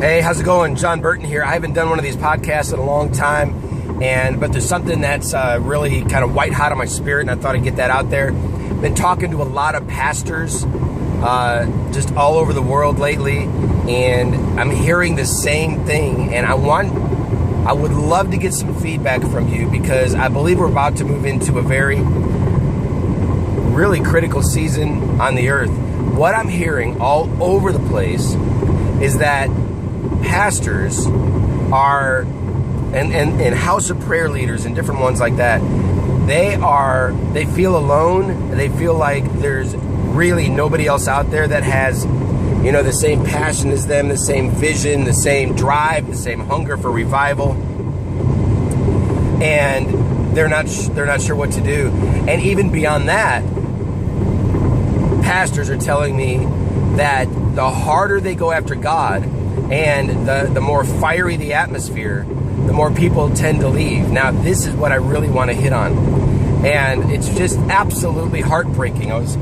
Hey, how's it going? John Burton here. I haven't done one of these podcasts in a long time, but there's something that's really kind of white hot on my spirit, and I thought I'd get that out there. Been talking to a lot of pastors just all over the world lately, and I'm hearing the same thing, and I would love to get some feedback from you, because I believe we're about to move into a really critical season on the earth. What I'm hearing all over the place is that pastors are, and house of prayer leaders and different ones like that, they feel alone. They feel like there's really nobody else out there that has, the same passion as them, the same vision, the same drive, the same hunger for revival. And they're not sure what to do. And even beyond that, pastors are telling me that the harder they go after God and the more fiery the atmosphere, the more people tend to leave. Now, this is what I really want to hit on. And it's just absolutely heartbreaking. I was,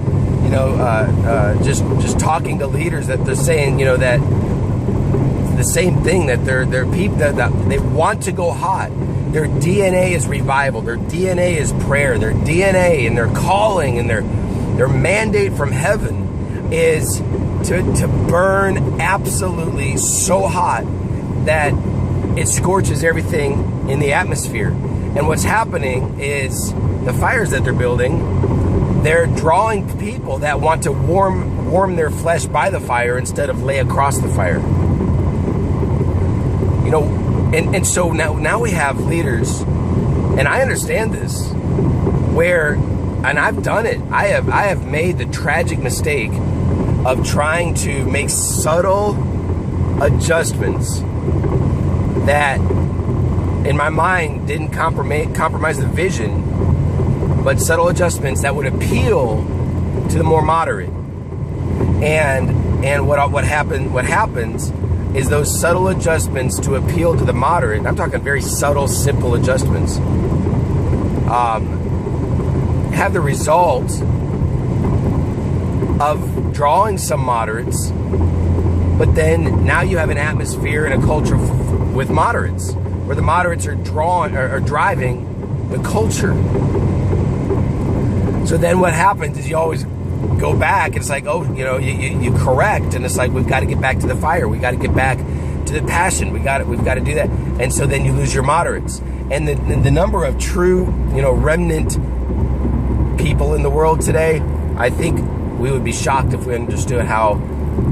just talking to leaders that they're saying, that the same thing, that they're people that they want to go hot. Their DNA is revival. Their DNA is prayer. Their DNA and their calling and their mandate from heaven is to burn absolutely so hot that it scorches everything in the atmosphere. And what's happening is the fires that they're building, they're drawing people that want to warm their flesh by the fire instead of lay across the fire. And so now we have leaders, and I understand this, and I've done it. I have made the tragic mistake of trying to make subtle adjustments that, in my mind, didn't compromise the vision, but subtle adjustments that would appeal to the more moderate. And what happens is those subtle adjustments to appeal to the moderate. And I'm talking very subtle, simple adjustments. Have the result of drawing some moderates, but then now you have an atmosphere and a culture with moderates, where the moderates are driving the culture. So then what happens is you always go back, and it's like, you correct, and it's like, we've got to get back to the fire, we got to get back to the passion, we've got to do that. And so then you lose your moderates, and the number of true remnant people in the world today, I think we would be shocked if we understood how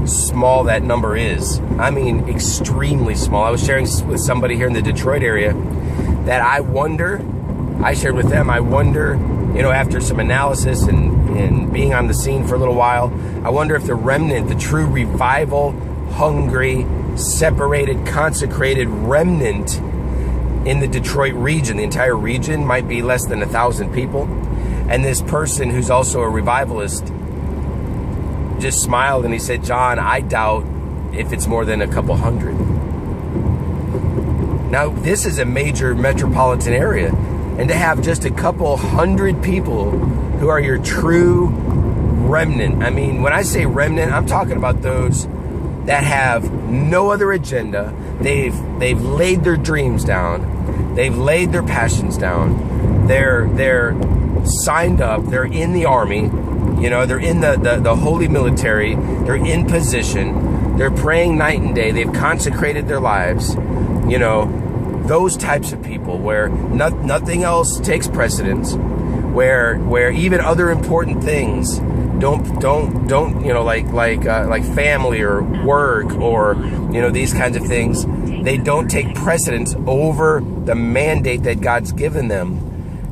small that number is. I mean, extremely small. I was sharing with somebody here in the Detroit area that I shared with them, after some analysis and being on the scene for a little while, I wonder if the remnant, the true revival, hungry, separated, consecrated remnant in the Detroit region, the entire region, might be less than 1,000 people. And this person, who's also a revivalist, just smiled and he said, "John, I doubt if it's more than a couple hundred." Now, this is a major metropolitan area, and to have just a couple hundred people who are your true remnant. I mean, when I say remnant, I'm talking about those that have no other agenda. They've laid their dreams down. They've laid their passions down. They're signed up. They're in the army. They're in the holy military. They're in position. They're praying night and day. They've consecrated their lives. Those types of people where nothing else takes precedence, where even other important things don't like family or work or these kinds of things, they don't take precedence over the mandate that God's given them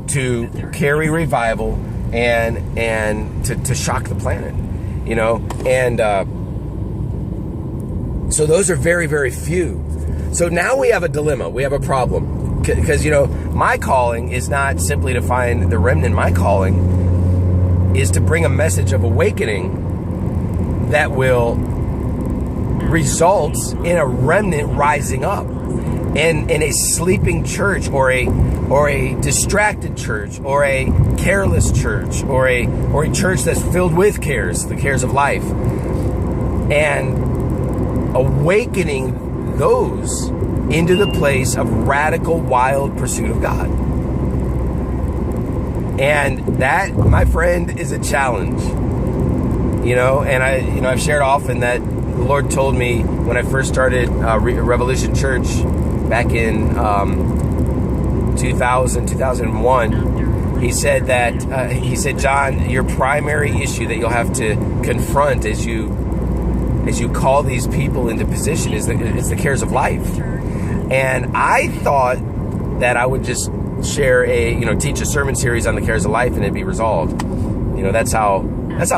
to carry revival and to shock the planet, and so those are very, very few. So now we have a dilemma, we have a problem, because my calling is not simply to find the remnant. My calling is to bring a message of awakening that will result in a remnant rising up, and in a sleeping church, or a distracted church, or a careless church, or a church that's filled with cares, the cares of life, and awakening goes into the place of radical, wild pursuit of God. And that, my friend, is a challenge. And I've shared often that the Lord told me when I first started Revolution Church back in 2001, he said, John, your primary issue that you'll have to confront as you call these people into position is the cares of life. And I thought that I would just share teach a sermon series on the cares of life and it'd be resolved. That's how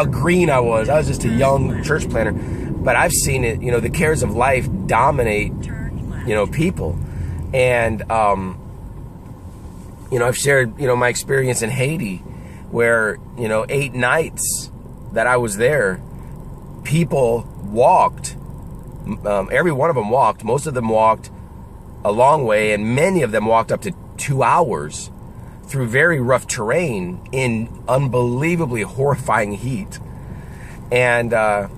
green I was. I was just a young church planner. But I've seen it, the cares of life dominate, people. And, I've shared, my experience in Haiti where, 8 nights that I was there, people walked, every one of them walked, most of them walked a long way, and many of them walked up to 2 hours through very rough terrain in unbelievably horrifying heat, and to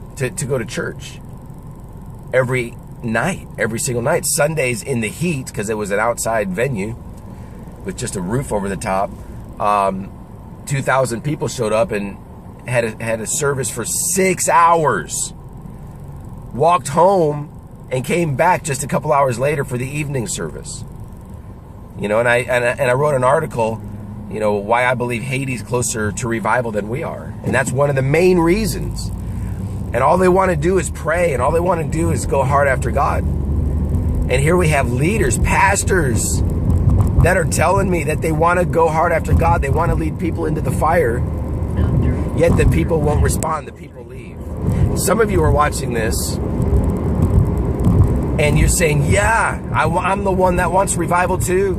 go to church every single night. Sundays in the heat, because it was an outside venue with just a roof over the top. 2,000 people showed up and had a service for 6 hours. Walked home and came back just a couple hours later for the evening service. And I wrote an article, why I believe Haiti's closer to revival than we are. And that's one of the main reasons. And all they want to do is pray, and all they want to do is go hard after God. And here we have leaders, pastors, that are telling me that they want to go hard after God. They want to lead people into the fire. Yet the people won't respond. The people leave. Some of you are watching this, and you're saying, yeah, I'm the one that wants revival too.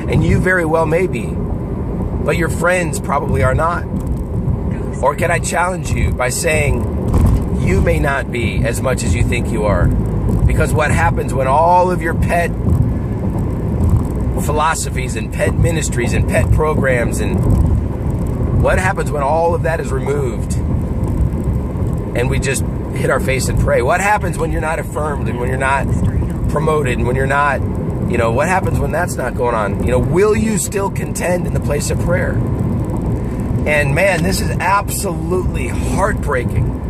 And you very well may be. But your friends probably are not. Or can I challenge you by saying, you may not be as much as you think you are. Because what happens when all of your pet philosophies and pet ministries and pet programs, and what happens when all of that is removed and we just hit our face and pray? What happens when you're not affirmed and when you're not promoted and when you're not, what happens when that's not going on? Will you still contend in the place of prayer? And man, this is absolutely heartbreaking.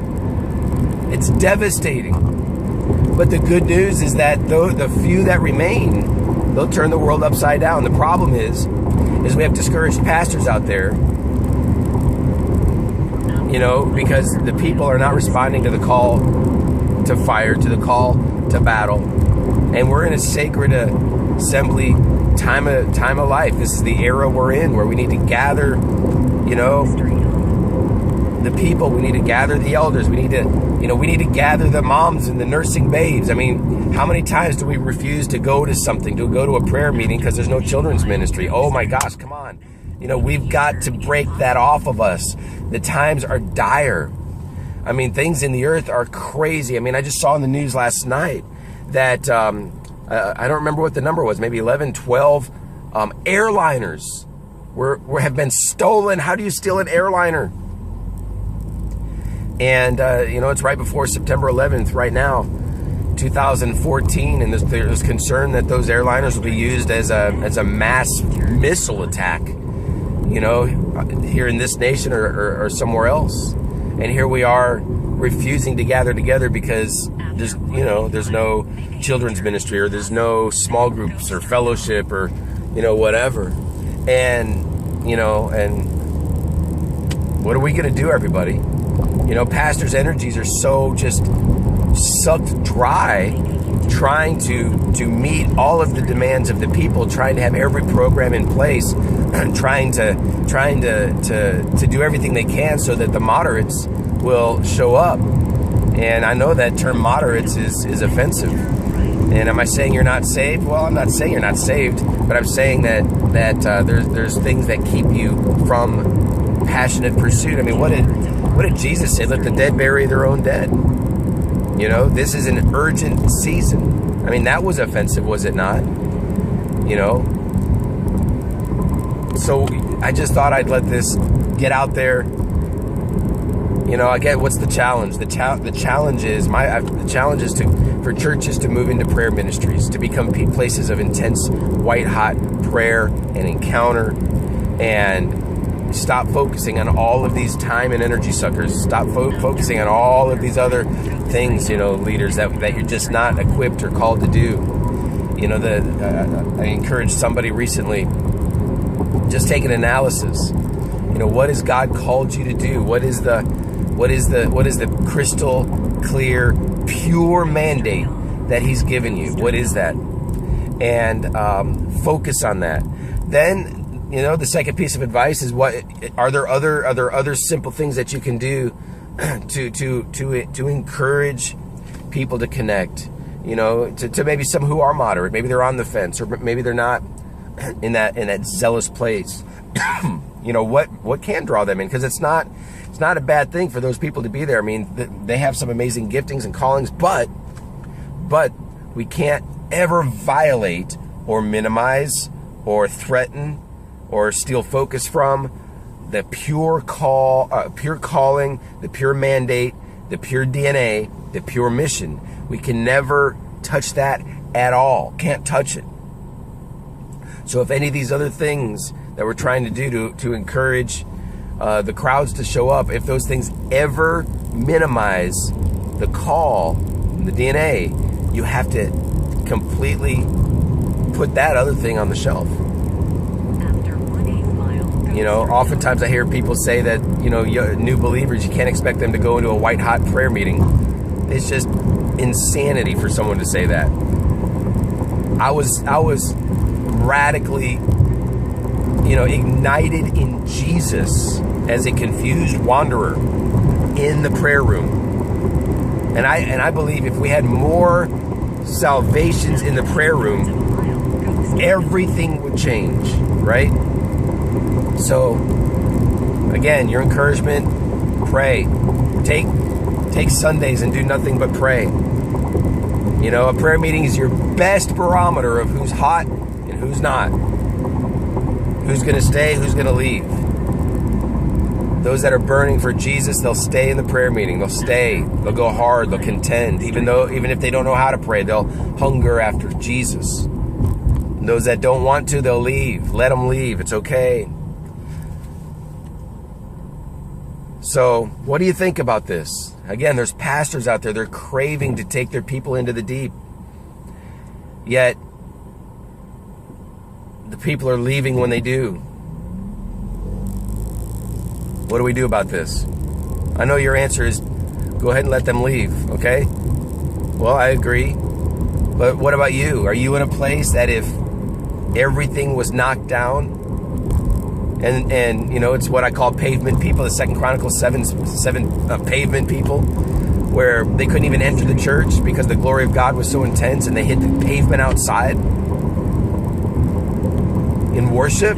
It's devastating. But the good news is that the few that remain, they'll turn the world upside down. The problem is we have discouraged pastors out there, because the people are not responding to the call to fire, to the call to battle. And we're in a sacred assembly time of life. This is the era we're in, where we need to gather, the people. We need to gather the elders. We need to gather the moms and the nursing babes. I mean, how many times do we refuse to go to something, to go to a prayer meeting because there's no children's ministry? Oh my gosh, come on. We've got to break that off of us. The times are dire. I mean, things in the earth are crazy. I mean, I just saw in the news last night that, I don't remember what the number was, maybe 11, 12 airliners have been stolen. How do you steal an airliner? And, it's right before September 11th right now, 2014, and there's concern that those airliners will be used as a mass missile attack, here in this nation or somewhere else. And here we are refusing to gather together because there's no children's ministry, or there's no small groups or fellowship or, whatever. And, and what are we going to do, everybody? Pastors' energies are so just sucked dry trying to meet all of the demands of the people, trying to have every program in place, trying to do everything they can so that the moderates will show up. And I know that term moderates is offensive. And am I saying you're not saved? Well, I'm not saying you're not saved, but I'm saying that there's things that keep you from passionate pursuit. I mean, what did Jesus say? Let the dead bury their own dead. This is an urgent season. I mean, that was offensive, was it not? So I just thought I'd let this get out there. You know, I get what's the challenge. The challenge is for churches to move into prayer ministries, to become places of intense, white hot prayer and encounter, and stop focusing on all of these time and energy suckers. Stop focusing on all of these other things, you know, leaders that you're just not equipped or called to do. You know, I encouraged somebody recently, just take an analysis. You know, what has God called you to do? What is the crystal clear, pure mandate that He's given you? What is that? And focus on that. Then, you know, the second piece of advice is, are there other simple things that you can do to encourage people to connect? You know, to maybe some who are moderate, maybe they're on the fence, or maybe they're not in that zealous place. You know, what can draw them in? Because it's not a bad thing for those people to be there. I mean, they have some amazing giftings and callings, but we can't ever violate or minimize or threaten or steal focus from the pure calling, the pure mandate, the pure DNA, the pure mission. We can never touch that at all. Can't touch it. So if any of these other things that we're trying to do to encourage the crowds to show up, if those things ever minimize the call, the DNA, you have to completely put that other thing on the shelf. You know, oftentimes I hear people say that, you know, new believers, you can't expect them to go into a white hot prayer meeting. It's just insanity for someone to say that. I was radically, you know, ignited in Jesus as a confused wanderer in the prayer room. And I believe if we had more salvations in the prayer room, everything would change, right? So, again, your encouragement, pray. Take Sundays and do nothing but pray. You know, a prayer meeting is your best barometer of who's hot and who's not. Who's going to stay, who's going to leave. Those that are burning for Jesus, they'll stay in the prayer meeting. They'll stay. They'll go hard. They'll contend. Even if they don't know how to pray, they'll hunger after Jesus. And those that don't want to, they'll leave. Let them leave. It's okay. So, what do you think about this? Again, there's pastors out there, they're craving to take their people into the deep. Yet, the people are leaving when they do. What do we do about this? I know your answer is, go ahead and let them leave, okay? Well, I agree. But what about you? Are you in a place that if everything was knocked down, and you know, it's what I call pavement people, the 2 Chronicles 7 pavement people, where they couldn't even enter the church because the glory of God was so intense and they hit the pavement outside in worship?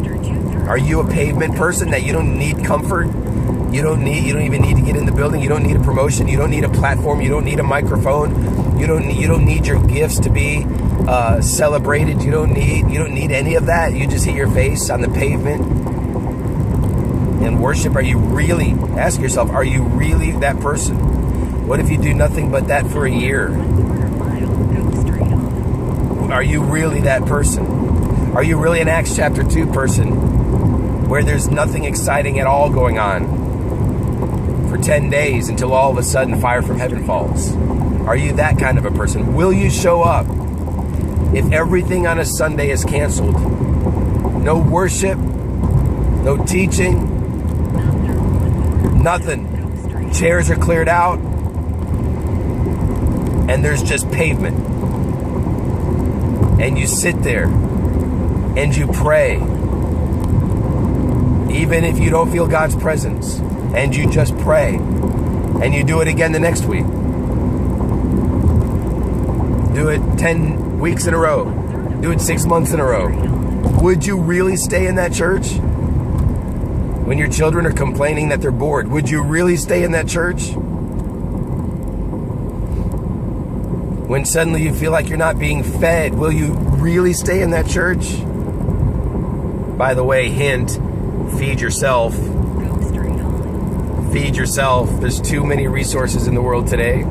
Are you a pavement person that you don't need comfort? You don't even need to get in the building. You don't need a promotion. You don't need a platform. You don't need a microphone. You don't need your gifts to be celebrated. You don't need any of that. You just hit your face on the pavement and worship. Are you really, ask yourself, are you really that person? What if you do nothing but that for a year? Are you really that person? Are you really an Acts chapter 2 person where there's nothing exciting at all going on for 10 days until all of a sudden fire from heaven falls? Are you that kind of a person? Will you show up if everything on a Sunday is canceled? No worship, no teaching, nothing. Chairs are cleared out, and there's just pavement. And you sit there, and you pray. Even if you don't feel God's presence, and you just pray. And you do it again the next week. Do it 10 weeks in a row. Do it 6 months in a row. Would you really stay in that church? When your children are complaining that they're bored, would you really stay in that church? When suddenly you feel like you're not being fed, will you really stay in that church? By the way, hint, feed yourself. Feed yourself. There's too many resources in the world today.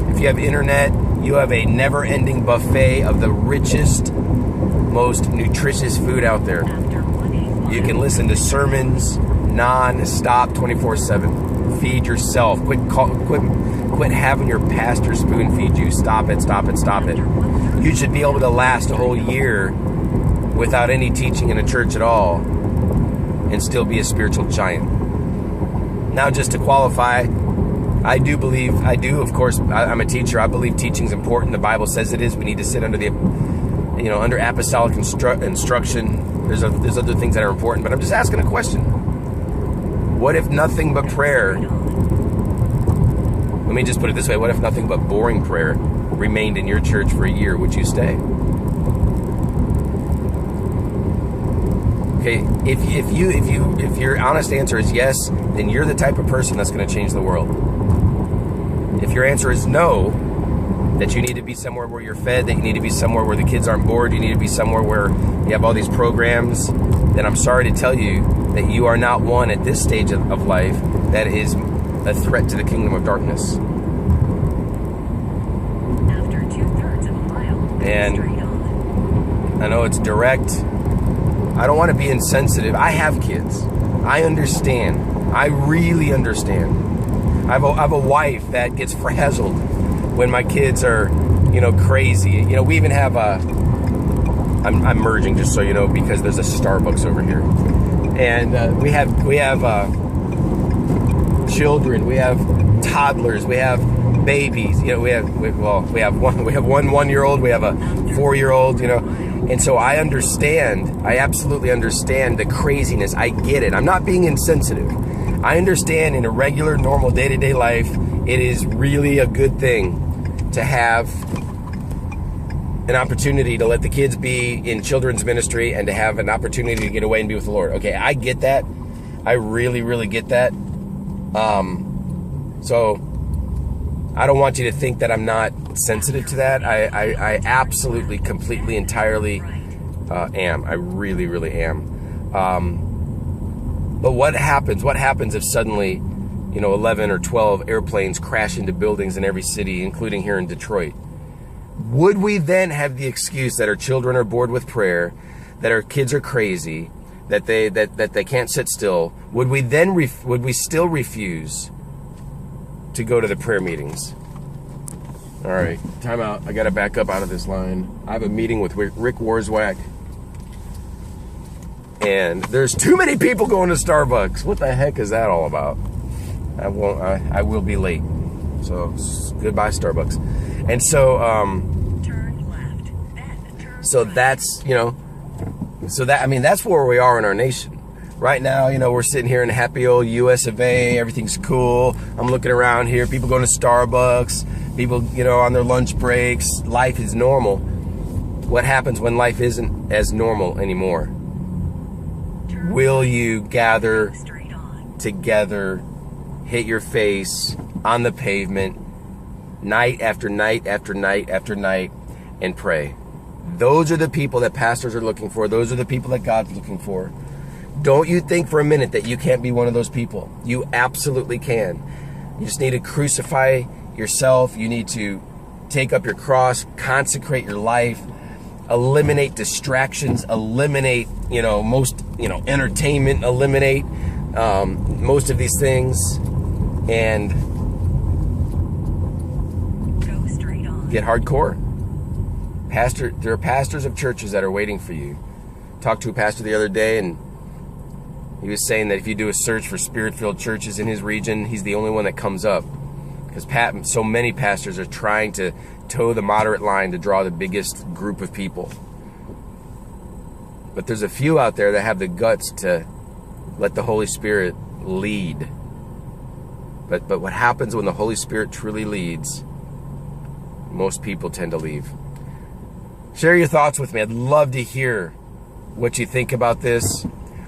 If you have internet, you have a never-ending buffet of the richest, most nutritious food out there. You can listen to sermons non-stop 24/7. Feed yourself. Quit having your pastor spoon feed you. Stop it. You should be able to last a whole year without any teaching in a church at all and still be a spiritual giant. Now, just to qualify, of course, I'm a teacher. I believe teaching is important. The Bible says it is. We need to sit under under apostolic instruction. There's other things that are important, but I'm just asking a question. What if nothing but prayer, let me just put it this way, what if nothing but boring prayer remained in your church for a year? Would you stay? Okay, if your honest answer is yes, then you're the type of person that's going to change the world. If your answer is no, that you need to be somewhere where you're fed, that you need to be somewhere where the kids aren't bored, you need to be somewhere where you have all these programs, then I'm sorry to tell you that you are not one at this stage of life that is a threat to the kingdom of darkness. After 2/3 of a mile, and straight on. I know it's direct. I don't want to be insensitive. I have kids. I understand. I really understand. I have a wife that gets frazzled when my kids are, crazy. We even have I'm merging just so you know, because there's a Starbucks over here. And we have children, we have toddlers, we have babies. We have one 1-year-old, we have a 4-year-old, And so I absolutely understand the craziness. I get it. I'm not being insensitive. I understand in a regular, normal, day-to-day life, it is really a good thing to have an opportunity to let the kids be in children's ministry and to have an opportunity to get away and be with the Lord. Okay, I get that. I really, really get that. So I don't want you to think that I'm not sensitive to that. I absolutely, completely, entirely am. I really, really am. But what happens? What happens if suddenly, 11 or 12 airplanes crash into buildings in every city, including here in Detroit? Would we then have the excuse that our children are bored with prayer, that our kids are crazy, that they can't sit still? Would we still refuse to go to the prayer meetings? All right, time out. I got to back up out of this line. I have a meeting with Rick Warswack, and there's too many people going to Starbucks. What the heck is that all about? I will be late. So goodbye, Starbucks. And so, Turn left, then turn so right. that's that's where we are in our nation right now. We're sitting here in happy old US of A. Everything's cool. I'm looking around here. People going to Starbucks. People, on their lunch breaks. Life is normal. What happens when life isn't as normal anymore? Turn Will you gather straight on. together, hit your face on the pavement, night after night after night after night, and pray? Those are the people that pastors are looking for. Those are the people that God's looking for. Don't you think for a minute that you can't be one of those people. You absolutely can. You just need to crucify yourself. You need to take up your cross, consecrate your life, eliminate distractions, eliminate, most, entertainment, eliminate most of these things, and Go straight on. get hardcore. There are pastors of churches that are waiting for you. Talked to a pastor the other day, and he was saying that if you do a search for spirit-filled churches in his region, he's the only one that comes up. Because so many pastors are trying to toe the moderate line to draw the biggest group of people. But there's a few out there that have the guts to let the Holy Spirit lead. But what happens when the Holy Spirit truly leads? Most people tend to leave. Share your thoughts with me. I'd love to hear what you think about this.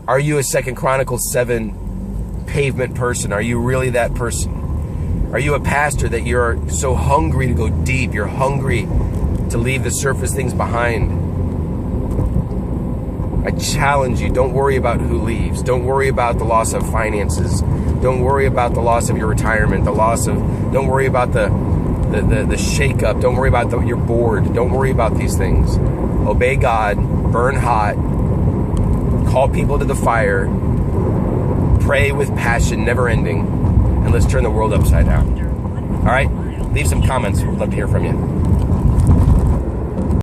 Are you a 2 Chronicles 7 pavement person? Are you really that person? Are you a pastor that you're so hungry to go deep? You're hungry to leave the surface things behind. I challenge you, don't worry about who leaves. Don't worry about the loss of finances. Don't worry about the loss of your retirement, don't worry about the shakeup. Don't worry about you're bored. Don't worry about these things. Obey God, burn hot, call people to the fire, pray with passion, never ending, and let's turn the world upside down. All right? Leave some comments. We'd love to hear from you.